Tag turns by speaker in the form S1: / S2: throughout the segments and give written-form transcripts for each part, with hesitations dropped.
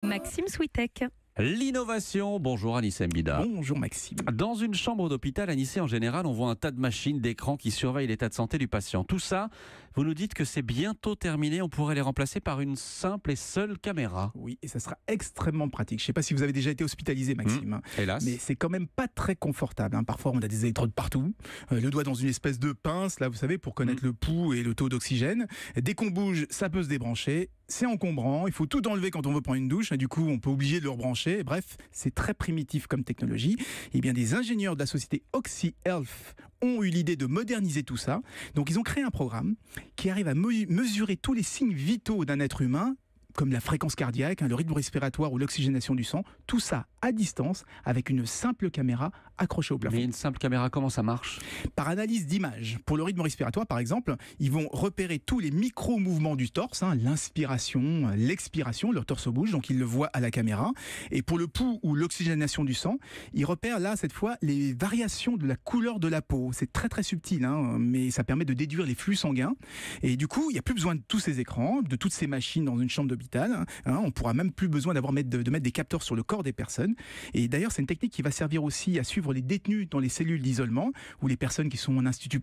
S1: Maxime Switek.
S2: L'innovation. Bonjour Anissé Mbida.
S3: Bonjour Maxime.
S2: Dans une chambre d'hôpital, Anissé, en général, on voit un tas de machines, d'écrans qui surveillent l'état de santé du patient. Tout ça, vous nous dites que c'est bientôt terminé. On pourrait les remplacer par une simple et seule caméra.
S3: Oui, et ça sera extrêmement pratique. Je ne sais pas si vous avez déjà été hospitalisé, Maxime.
S2: Hélas.
S3: Mais c'est quand même pas très confortable. Parfois, on a des électrodes partout. Le doigt dans une espèce de pince, là, vous savez, pour connaître le pouls et le taux d'oxygène. Dès qu'on bouge, ça peut se débrancher. C'est encombrant, il faut tout enlever quand on veut prendre une douche, et du coup on peut oublier de le rebrancher. Bref, c'est très primitif comme technologie. Et bien des ingénieurs de la société OxyHealth ont eu l'idée de moderniser tout ça. Donc ils ont créé un programme qui arrive à mesurer tous les signes vitaux d'un être humain, comme la fréquence cardiaque, le rythme respiratoire ou l'oxygénation du sang, tout ça à distance avec une simple caméra accrochée au plafond.
S2: Mais une simple caméra, comment ça marche ?
S3: Par analyse d'images. Pour le rythme respiratoire, par exemple, ils vont repérer tous les micro-mouvements du torse, l'inspiration, l'expiration, leur torse bouge, donc ils le voient à la caméra. Et pour le pouls ou l'oxygénation du sang, ils repèrent là, cette fois, les variations de la couleur de la peau. C'est très très subtil, mais ça permet de déduire les flux sanguins. Et du coup, il n'y a plus besoin de tous ces écrans, de toutes ces machines dans une chambre d'hôpital. On pourra même plus besoin de mettre des capteurs sur le corps des personnes. Et d'ailleurs, c'est une technique qui va servir aussi à suivre les détenus dans les cellules d'isolement ou les personnes qui sont en institut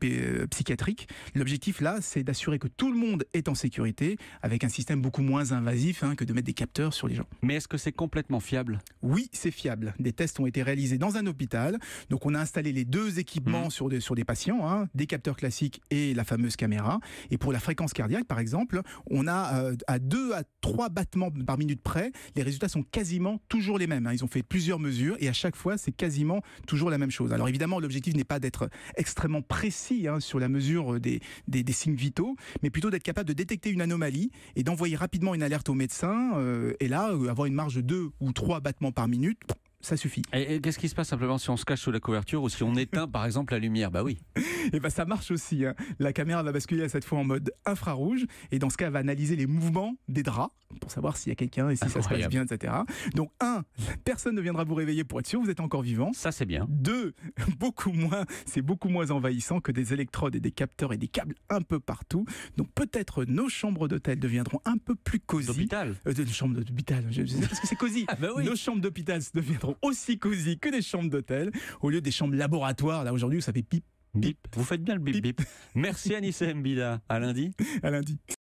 S3: psychiatrique. L'objectif là, c'est d'assurer que tout le monde est en sécurité avec un système beaucoup moins invasif que de mettre des capteurs sur les gens.
S2: Mais est-ce que c'est complètement fiable ?
S3: Oui, c'est fiable. Des tests ont été réalisés dans un hôpital. Donc on a installé les deux équipements sur des patients, des capteurs classiques et la fameuse caméra. Et pour la fréquence cardiaque, par exemple, on a à 2 à 3 battements par minute près, les résultats sont quasiment toujours les mêmes. Ils ont fait plusieurs mesures et à chaque fois, c'est quasiment toujours la même chose. Alors évidemment, l'objectif n'est pas d'être extrêmement précis sur la mesure des signes vitaux, mais plutôt d'être capable de détecter une anomalie et d'envoyer rapidement une alerte au médecin. Et là, avoir une marge de 2 ou 3 battements par minute, ça suffit.
S2: Et qu'est-ce qui se passe simplement si on se cache sous la couverture ou si on éteint par exemple la lumière ? Bah oui.
S3: Et ça marche aussi. La caméra va basculer cette fois en mode infrarouge et dans ce cas, elle va analyser les mouvements des draps pour savoir s'il y a quelqu'un et si ça se passe bien, etc. Donc personne ne viendra vous réveiller pour être sûr que vous êtes encore vivant.
S2: Ça c'est bien.
S3: 2, c'est beaucoup moins envahissant que des électrodes et des capteurs et des câbles un peu partout. Donc peut-être nos chambres d'hôtel deviendront un peu plus cosy.
S2: D'hôpital.
S3: Chambres d'hôpital, je sais parce que c'est cosy.
S2: Bah oui.
S3: Nos chambres d'hôpital deviendront aussi cosy que des chambres d'hôtel au lieu des chambres laboratoires là aujourd'hui où ça fait pip.
S2: Bip. Vous faites bien le bip bip. Merci Anissé Mbida. À lundi.
S3: À lundi.